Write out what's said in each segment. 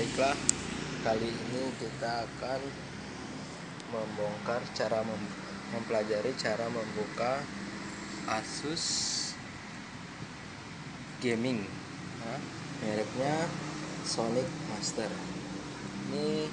Baiklah, kali ini kita akan membongkar mempelajari cara membuka Asus Gaming, mereknya Sonic Master. Ini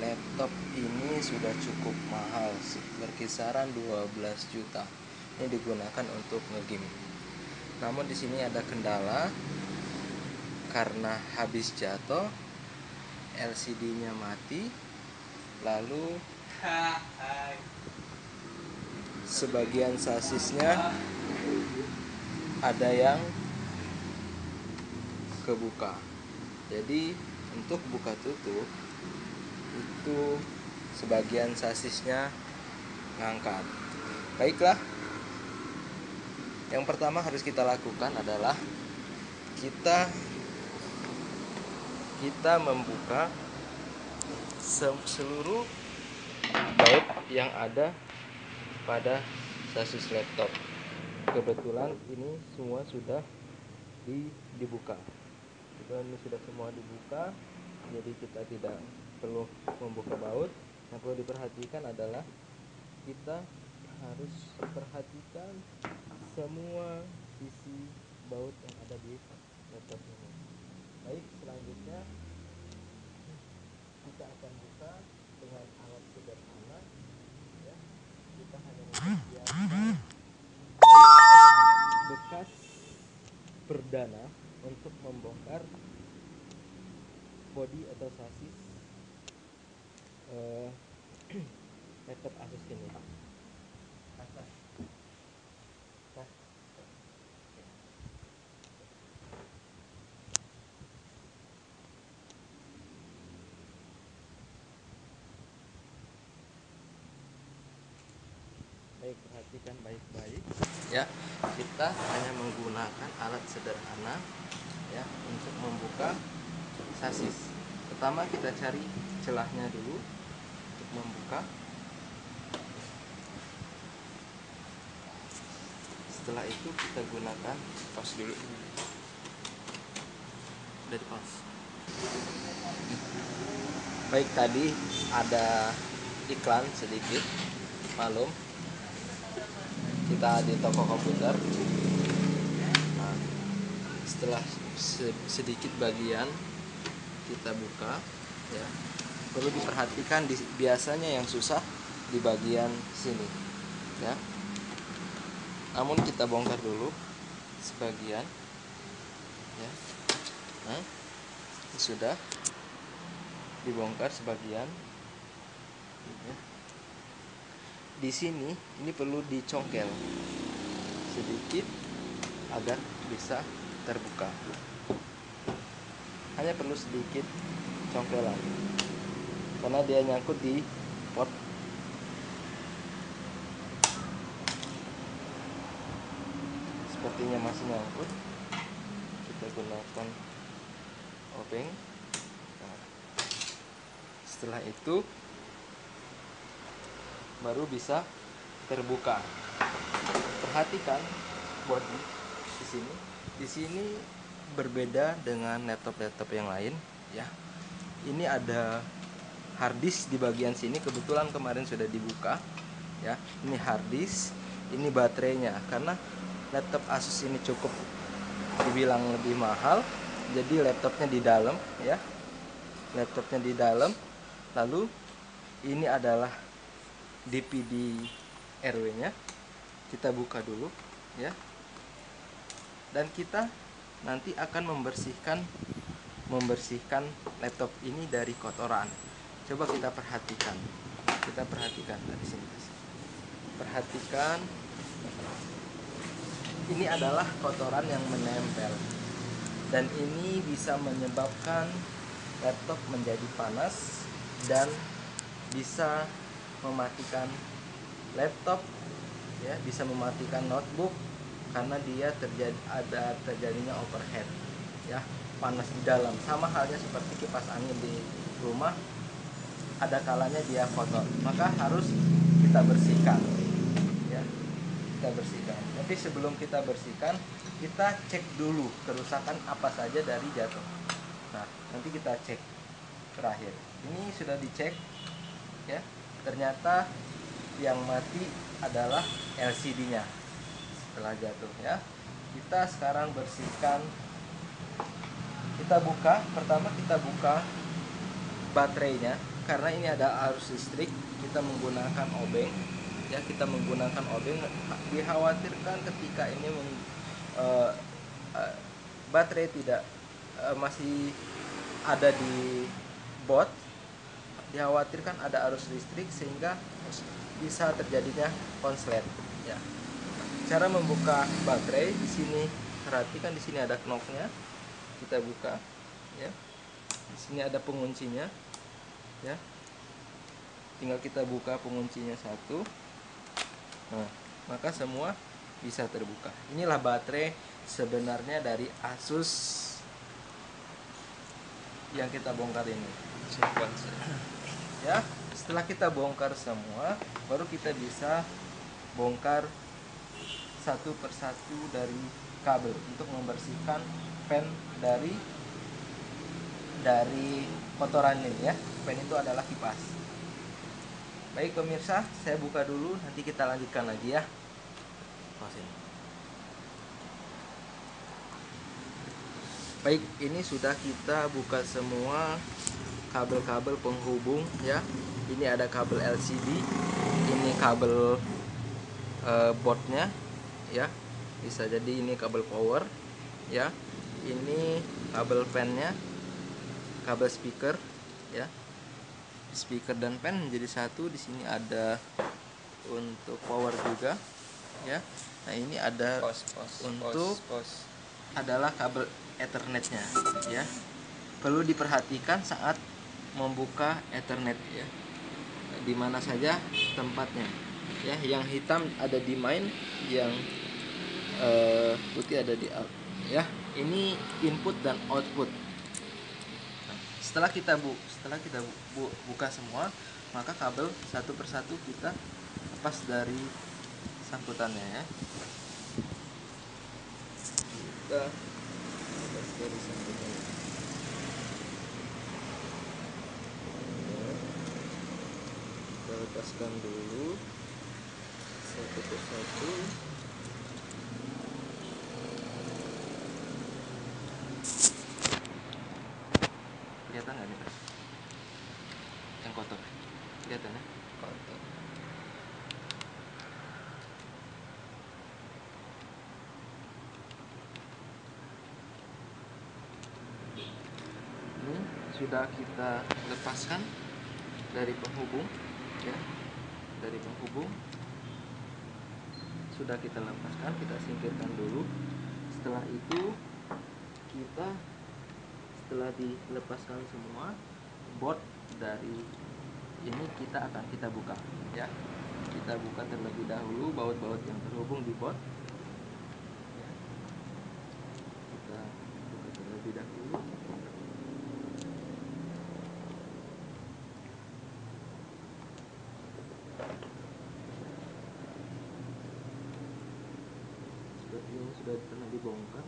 laptop ini sudah cukup mahal, berkisaran 12 juta. Ini digunakan untuk ngegame. Namun di sini ada kendala karena habis jatuh, LCD-nya mati, lalu sebagian sasisnya ada yang kebuka. Jadi untuk buka tutup itu sebagian sasisnya ngangkat. Baiklah, yang pertama harus kita lakukan adalah kita membuka seluruh baut yang ada pada sasis laptop. Kebetulan ini semua sudah dibuka. Kebetulan ini sudah semua dibuka, jadi kita tidak perlu membuka baut. Yang perlu diperhatikan adalah kita harus perhatikan semua sisi baut yang ada di laptop ini. Baik, selanjutnya kita akan buka dengan alat sederhana, ya. Kita hanya mempersiapkan bekas perdana untuk membongkar bodi atau sasis laptop Asus ini. Baik, perhatikan baik-baik ya. Kita hanya menggunakan alat sederhana ya untuk membuka sasis. Pertama kita cari celahnya dulu untuk membuka. Setelah itu kita gunakan pause dulu. Udah di pause. Baik, tadi ada iklan sedikit, malum. Kita di toko komputer. Nah, setelah sedikit bagian kita buka, ya, perlu diperhatikan biasanya yang susah di bagian sini, ya. Namun kita bongkar dulu sebagian, ya. Nah, sudah dibongkar sebagian. Ya. Di sini ini perlu dicongkel sedikit agar bisa terbuka. Hanya perlu sedikit congkelan karena dia nyangkut di pot. Sepertinya masih nyangkut. Kita gunakan obeng. Nah, setelah itu baru bisa terbuka. Perhatikan bodi di sini. Di sini berbeda dengan laptop-laptop yang lain, ya. Ini ada harddisk di bagian sini. Kebetulan kemarin sudah dibuka, ya. Ini harddisk, ini baterainya. Karena laptop Asus ini cukup dibilang lebih mahal, jadi laptopnya di dalam, ya. Laptopnya di dalam. Lalu ini adalah DPD RW-nya. Kita buka dulu, ya. Dan kita nanti akan membersihkan laptop ini dari kotoran. Coba kita perhatikan. Kita perhatikan dari sini. Perhatikan. Ini adalah kotoran yang menempel. Dan ini bisa menyebabkan laptop menjadi panas dan bisa mematikan laptop, ya, bisa mematikan notebook karena dia terjadinya overheat, ya, panas di dalam. Sama halnya seperti kipas angin di rumah, ada kalanya dia kotor, maka harus kita bersihkan, ya, kita bersihkan. Tapi sebelum kita bersihkan, kita cek dulu kerusakan apa saja dari jatuh. Nah, nanti kita cek terakhir. Ini sudah dicek ya, ternyata yang mati adalah LCD-nya setelah jatuh ya. Kita sekarang bersihkan, kita buka, pertama kita buka baterainya karena ini ada arus listrik. Kita menggunakan obeng ya, kita menggunakan obeng. Dikhawatirkan ketika ini baterai tidak masih ada di bot, dikhawatirkan ada arus listrik sehingga bisa terjadinya konslet ya. Cara membuka baterai di sini, perhatikan di sini ada knopnya, kita buka ya. Di sini ada penguncinya ya, tinggal kita buka penguncinya satu, nah maka semua bisa terbuka. Inilah baterai sebenarnya dari Asus yang kita bongkar ini ya. Setelah kita bongkar semua, baru kita bisa bongkar satu persatu dari kabel untuk membersihkan fan dari kotoran ini ya. Fan itu adalah kipas. Baik pemirsa, saya buka dulu, nanti kita lanjutkan lagi ya. Baik, ini sudah kita buka semua kabel-kabel penghubung ya. Ini ada kabel LCD, ini kabel boardnya ya, bisa jadi ini kabel power ya, ini kabel fan-nya, kabel speaker ya, speaker dan fan menjadi satu. Di sini ada untuk power juga ya. Nah ini ada untuk adalah kabel Ethernetnya ya. Perlu diperhatikan saat membuka Ethernet ya, di mana saja tempatnya ya. Yang hitam ada di main, yang putih ada di out ya. Ini input dan output. Nah, setelah kita buka semua, maka kabel satu persatu kita lepas dari sangkutannya ya. Kita lepas dari sangkutannya. Kita lepaskan dulu satu persatu. Kelihatan nggak nih Pak? Yang kotor kelihatan ya? Kotor. Ini sudah kita lepaskan dari penghubung ya, dari penghubung sudah kita lepaskan, kita singkirkan dulu. Setelah itu setelah dilepaskan semua, board dari ini akan kita buka ya. Kita buka terlebih dahulu baut-baut yang terhubung di board ya. Kita buka terlebih dahulu. Seperti ini sudah pernah dibongkar.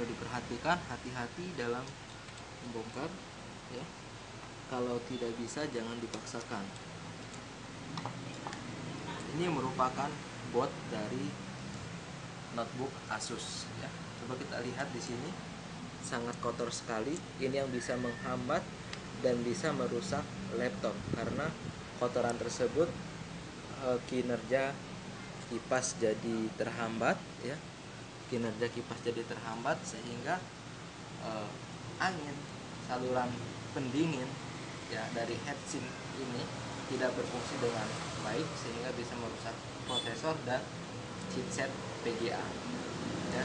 perlu diperhatikan, hati-hati dalam membongkar ya. Kalau tidak bisa jangan dipaksakan. Ini merupakan board dari notebook Asus ya. Coba kita lihat di sini, sangat kotor sekali. Ini yang bisa menghambat dan bisa merusak laptop karena kotoran tersebut kinerja kipas jadi terhambat ya. Kinerja kipas jadi terhambat sehingga angin saluran pendingin ya dari heatsink ini tidak berfungsi dengan baik sehingga bisa merusak prosesor dan chipset VGA ya.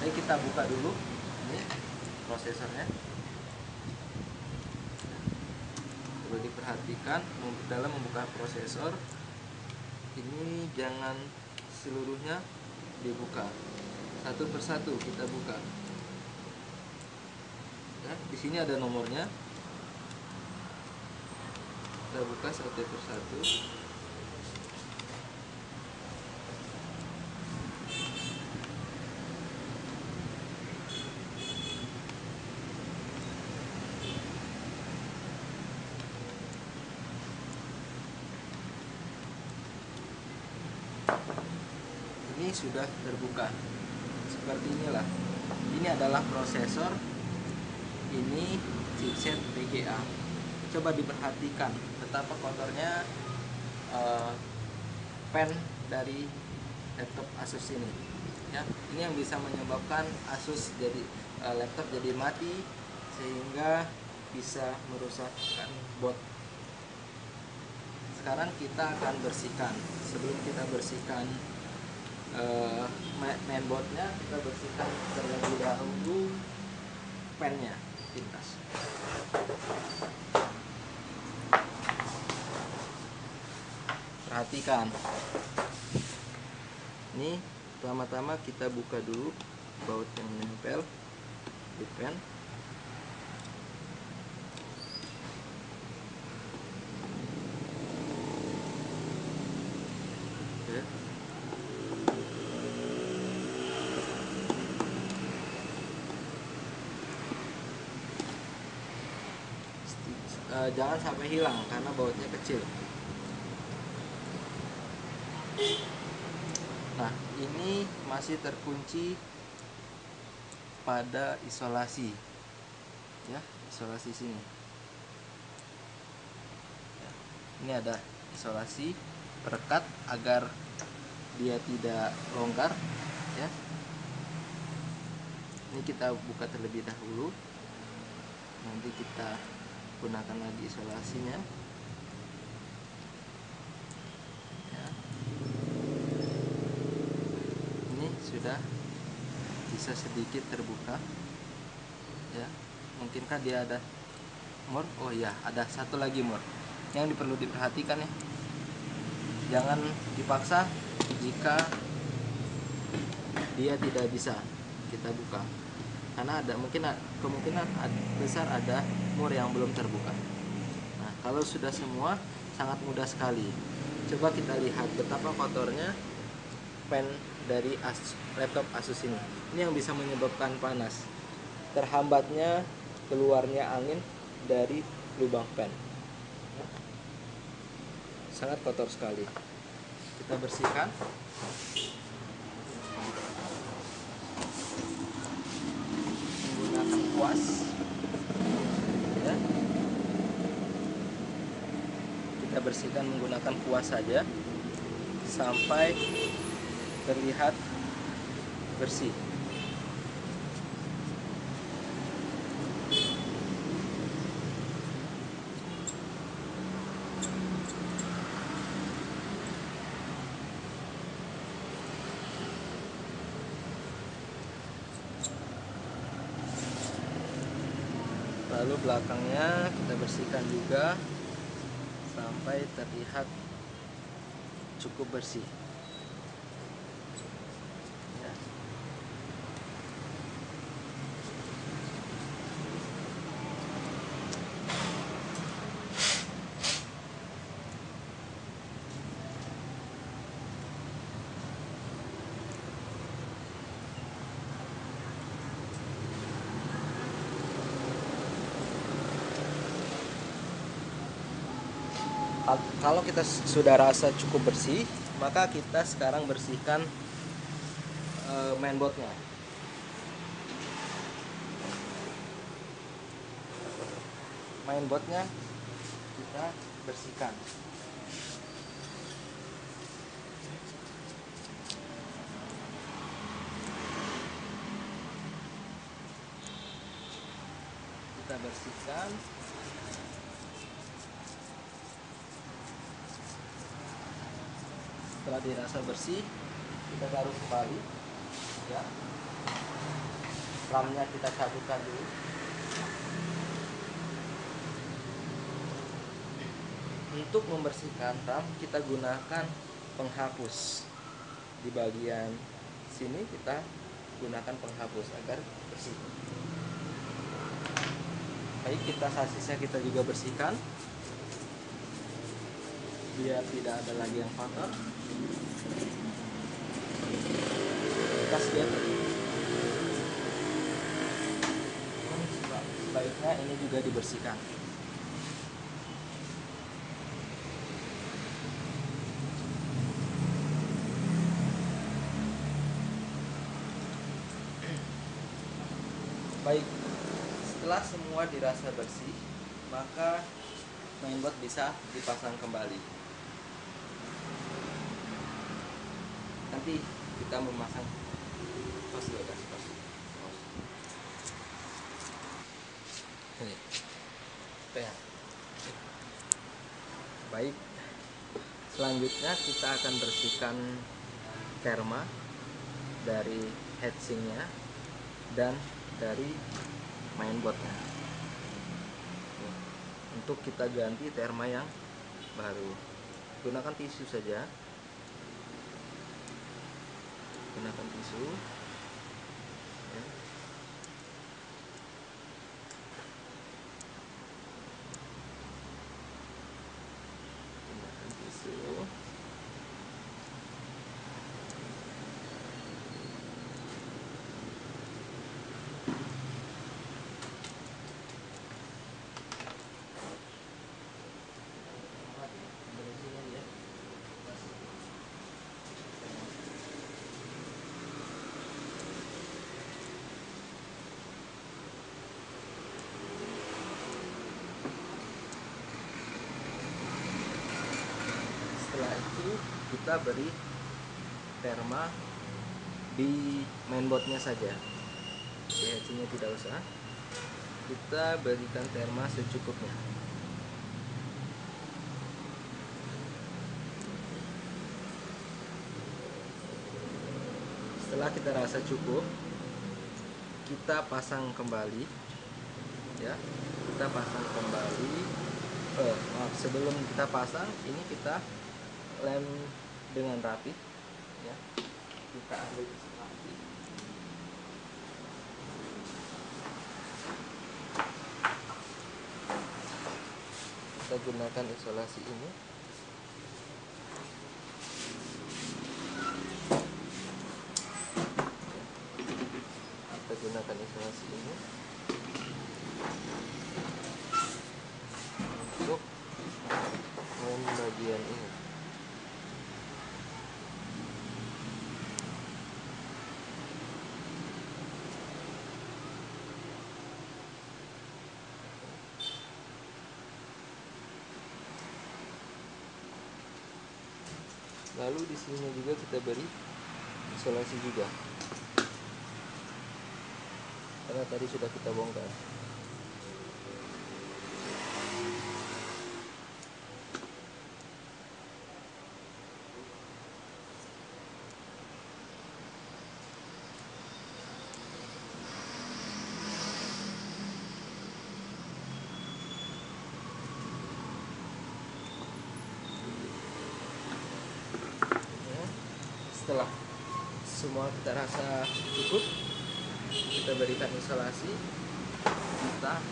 Jadi kita buka dulu ini prosesornya. Coba diperhatikan dalam membuka prosesor ini jangan seluruhnya dibuka, satu persatu kita buka ya. Di sini ada nomornya, kita buka satu persatu. Ini sudah terbuka seperti inilah. Ini adalah prosesor, ini chipset VGA. Coba diperhatikan betapa kotornya pen dari laptop Asus ini ya. Ini yang bisa menyebabkan Asus jadi laptop jadi mati sehingga bisa merusakkan board. Sekarang kita akan bersihkan. Sebelum kita bersihkan mainboardnya, kita bersihkan terlebih dahulu pennya, pintas. Perhatikan ini, pertama-tama kita buka dulu baut yang menempel di pen. Oke. Jangan sampai hilang karena bautnya kecil. Nah, ini masih terkunci pada isolasi ya, isolasi sini ya. Ini ada isolasi perekat agar dia tidak longgar ya. Ini kita buka terlebih dahulu, nanti kita gunakan lagi isolasinya ya. Ini sudah bisa sedikit terbuka ya. Mungkinkah dia ada mur? Oh ya, ada satu lagi mur yang perlu diperhatikan ya. Jangan dipaksa jika dia tidak bisa kita buka karena ada kemungkinan besar ada mur yang belum terbuka. Nah, kalau sudah semua sangat mudah sekali. Coba kita lihat betapa kotornya pen dari laptop Asus ini. Ini yang bisa menyebabkan panas, terhambatnya keluarnya angin dari lubang pen. Sangat kotor sekali. Kita bersihkan. Menggunakan kuas ya. Kita bersihkan menggunakan kuas saja sampai terlihat bersih. Lalu belakangnya kita bersihkan juga sampai terlihat cukup bersih ya. Kalau kita sudah rasa cukup bersih, maka kita sekarang bersihkan mainboardnya. Mainboardnya kita bersihkan. Kita bersihkan. Setelah dirasa bersih, kita taruh kembali, ya. Ramnya kita cabutkan dulu. Untuk membersihkan ram, kita gunakan penghapus. Di bagian sini kita gunakan penghapus agar bersih. Baik, kita sasisnya kita juga bersihkan biar tidak ada lagi yang kotor. Kita sedia. Sebaiknya ini juga dibersihkan. Baik, setelah semua dirasa bersih, maka mainboard bisa dipasang kembali. Nanti kita memasang Baik, selanjutnya kita akan bersihkan terma dari heatsinknya dan dari mainboardnya. Untuk kita ganti terma yang baru, gunakan tisu saja. Gunakan tisu, ya. Gunakan tisu. Setelah itu kita beri terma di mainboardnya saja, di heatsinknya tidak usah. Kita berikan terma secukupnya. Setelah kita rasa cukup, kita pasang kembali, ya. Kita pasang kembali. Sebelum kita pasang, ini kita lem dengan rapi, ya. Kita ambil rapi. Kita gunakan isolasi ini. Kita gunakan isolasi ini untuk bagian ini. Lalu di sini juga kita beri isolasi juga, karena tadi sudah kita bongkar. Setelah semua kita rasa cukup, kita berikan isolasi, kita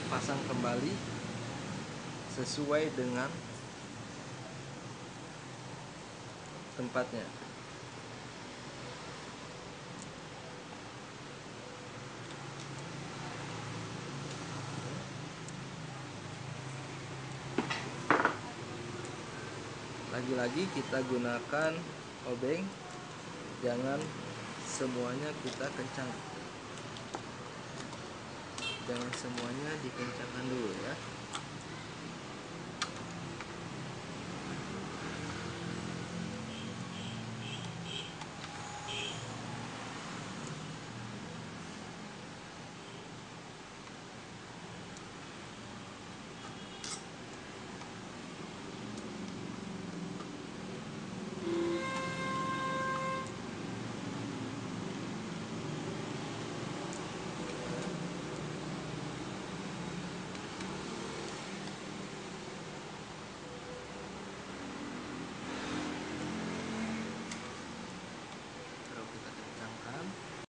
pasang kembali sesuai dengan tempatnya. Lagi-lagi kita gunakan obeng, jangan semuanya kita kencang, jangan semuanya dikencangkan dulu ya.